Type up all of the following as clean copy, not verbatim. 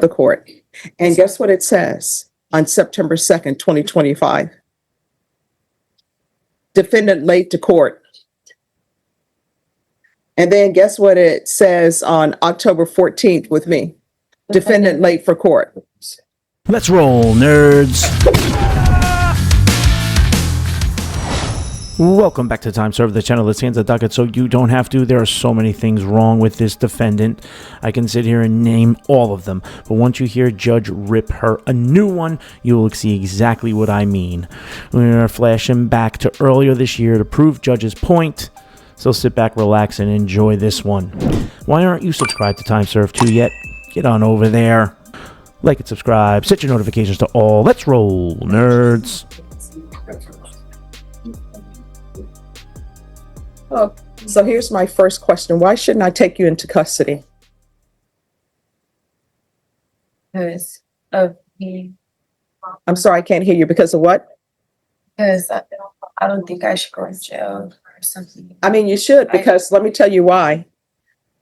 the court. And guess what it says on September 2nd, 2025? Defendant late to court. And then guess what it says on October 14th with me? Defendant late for court. Let's roll, nerds. Welcome back to Time Serve, the channel that scans the docket so you don't have to. There are so many things wrong with this defendant. I can sit here and name all of them, but once you hear Judge rip her a new one, you will see exactly what I mean. We're flashing back to earlier this year to prove Judge's point, so sit back, relax, and enjoy this one. Why aren't you subscribed to Time Serve 2 yet? Get on over there. Like and subscribe, set your notifications to all. Let's roll, nerds. Oh, so here's my first question. Why shouldn't I take you into custody? Because of me. I'm sorry, I can't hear you. Because of what? Because I don't think I should go in jail or something. I mean, you should, because let me tell you why.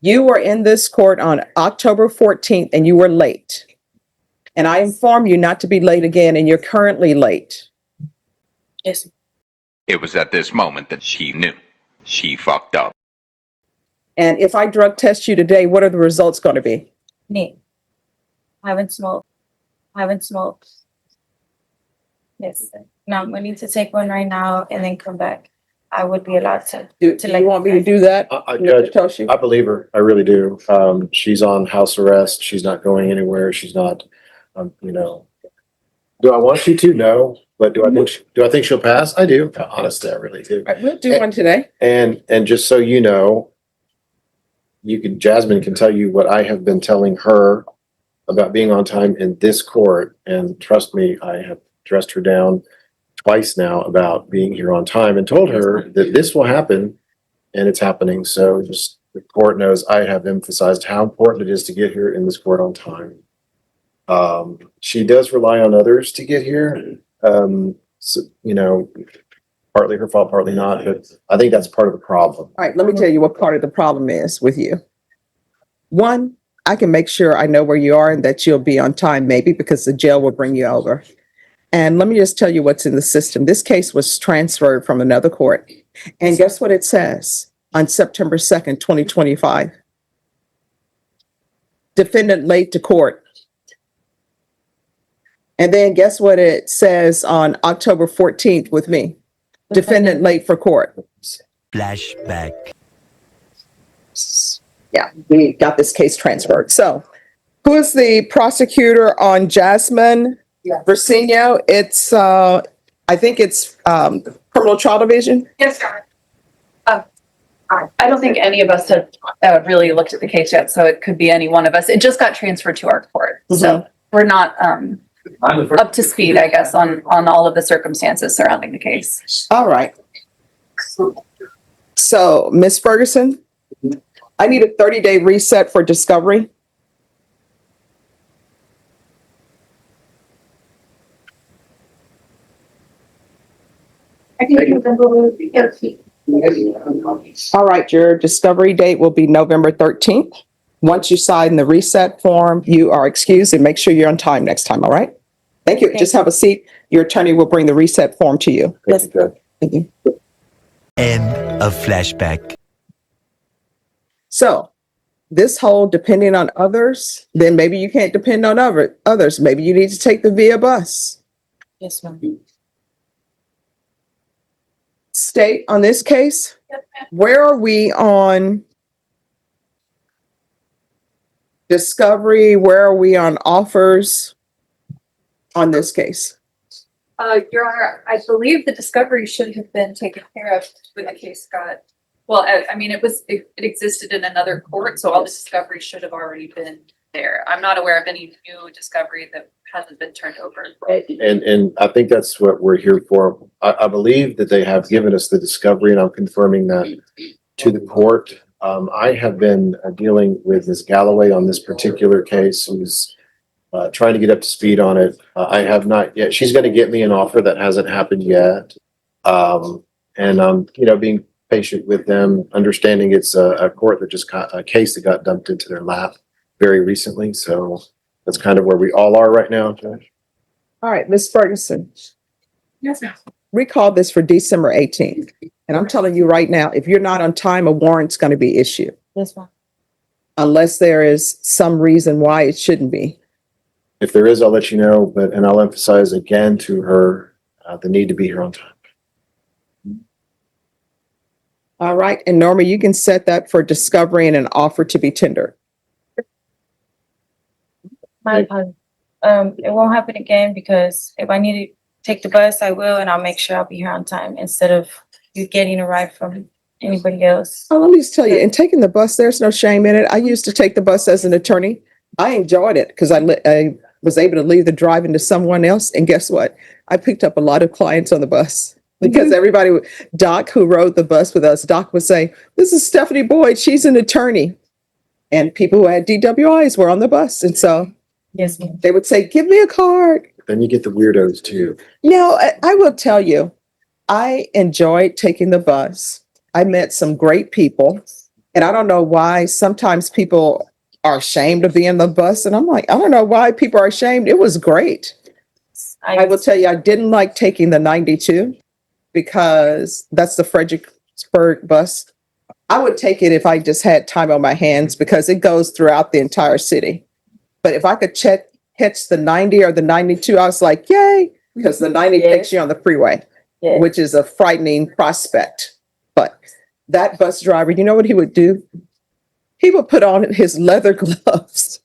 You were in this court on October 14th and you were late. And I informed you not to be late again, and you're currently late. Yes. It was at this moment that she knew. She fucked up. And if I drug test you today, what are the results going to be? Me. I haven't smoked. Yes. Now I'm going to take one right now and then come back. I would be allowed to. Do you want me to do that? Judge, Toshi? I believe her. I really do. She's on house arrest. She's not going anywhere. She's not, do I want you to? No. But do I think she'll pass? I do. Honestly, I really do. Right, we'll do one today. And just so you know, Jasmine can tell you what I have been telling her about being on time in this court. And trust me, I have dressed her down twice now about being here on time and told her that this will happen, and it's happening. So just the court knows I have emphasized how important it is to get here in this court on time. She does rely on others to get here. So, partly her fault, partly not, but I think that's part of the problem. All right, let me tell you what part of the problem is with you. One, I can make sure I know where you are and that you'll be on time, maybe because the jail will bring you over. And let me just tell you what's in the system. This case was transferred from another court. And guess what it says on September 2nd, 2025? Defendant late to court. And then guess what it says on October 14th with me? Defendant late for court. Flashback. Yeah, we got this case transferred. So who is the prosecutor on Jasmine Versino? It's, I think it's criminal trial division. Yes, Your Honor. I don't think any of us have really looked at the case yet, so it could be any one of us. It just got transferred to our court. So we're not up to speed, I guess, on all of the circumstances surrounding the case. All right. So, Ms. Ferguson, I need a 30-day reset for discovery. All right, your discovery date will be November 13th. Once you sign the reset form, you are excused, and make sure you're on time next time, all right? Thank you. Just have a seat. Your attorney will bring the reset form to you. Thank you, Judge. Thank you. End of flashback. So this whole depending on others, then maybe you can't depend on others. Maybe you need to take the VIA bus. Yes, ma'am. State on this case, where are we on discovery? Where are we on offers on this case? Your Honor, I believe the discovery should have been taken care of when the case got, well, it existed in another court, so all the discovery should have already been there. I'm not aware of any new discovery that hasn't been turned over. And I think that's what we're here for. I believe that they have given us the discovery, and I'm confirming that to the court. I have been dealing with Ms. Galloway on this particular case, who's trying to get up to speed on it. I have not yet. She's going to get me an offer that hasn't happened yet. And I'm, being patient with them, understanding it's a court that just got a case that got dumped into their lap very recently. So That's kind of where we all are right now, Judge. All right, Ms. Ferguson, Yes, ma'am. recall this for December 18th. And I'm telling you right now, if you're not on time, a warrant's going to be issued Yes, ma'am. unless there is some reason why it shouldn't be. If there is, I'll let you know, and I'll emphasize again to her, the need to be here on time. All right, and Norma, you can set that for discovery and an offer to be tendered. My apologies. It won't happen again because if I need to take the bus, I will, and I'll make sure I'll be here on time instead of you getting a ride from anybody else. Oh, let me just tell you, in taking the bus, there's no shame in it. I used to take the bus as an attorney. I enjoyed it because I was able to leave the driving to someone else. And guess what? I picked up a lot of clients on the bus because everybody, Doc, who rode the bus with us, Doc would say, "This is Stephanie Boyd. She's an attorney." And people who had DWIs were on the bus. And so Yes, ma'am. they would say, "Give me a card." Then you get the weirdos too. Now, I will tell you, I enjoyed taking the bus. I met some great people. And I don't know why sometimes people are ashamed of being on the bus. And I'm like, I don't know why people are ashamed. It was great. I will tell you, I didn't like taking the 92 because that's the Fredericksburg bus. I would take it if I just had time on my hands because it goes throughout the entire city. But if I could catch the 90 or the 92, I was like, yay, because the 90 takes you on the freeway, Yeah. which is a frightening prospect. But that bus driver, you know what he would do? He would put on his leather gloves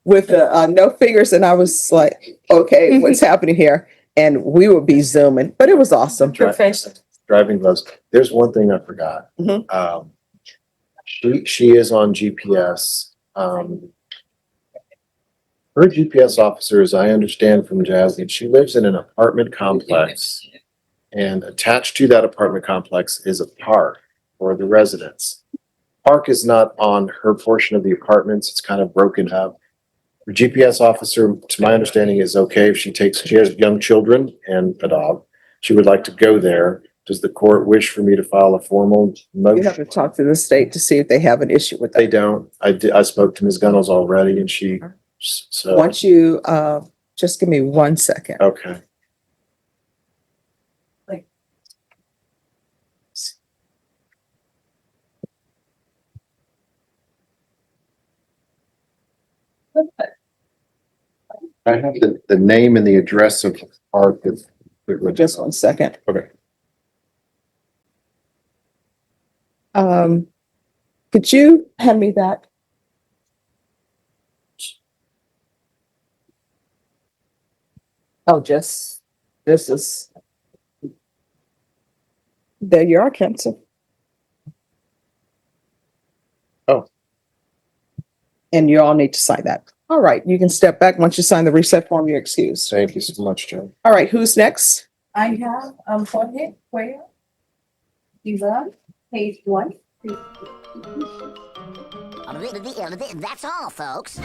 with no fingers. And I was like, okay, what's happening here? And we would be zooming, but it was awesome. Professional. Driving gloves. There's one thing I forgot. Mhm. She is on GPS. Her GPS officer, as I understand from Jasmine, she lives in an apartment complex. And attached to that apartment complex is a park for the residents. Park is not on her portion of the apartments. It's kind of broken up. Her GPS officer, to my understanding, is okay if she has young children and a dog. She would like to go there. Does the court wish for me to file a formal You have motion? to talk to the state to see if they have an issue with They that. don't. I spoke to Ms. Gunnels already and so, Once you, just give me 1 second. okay. I have the name and the address of the park. Just 1 second. Okay. Could you hand me that? Oh, this is. There you are, Kenton. Oh. And you all need to sign that. All right, you can step back. Once you sign the reset form, you're excused. Thank you so much, Joe. All right, who's next? I have, Jorge Cuellar. Yvonne, page 1. That's all, folks.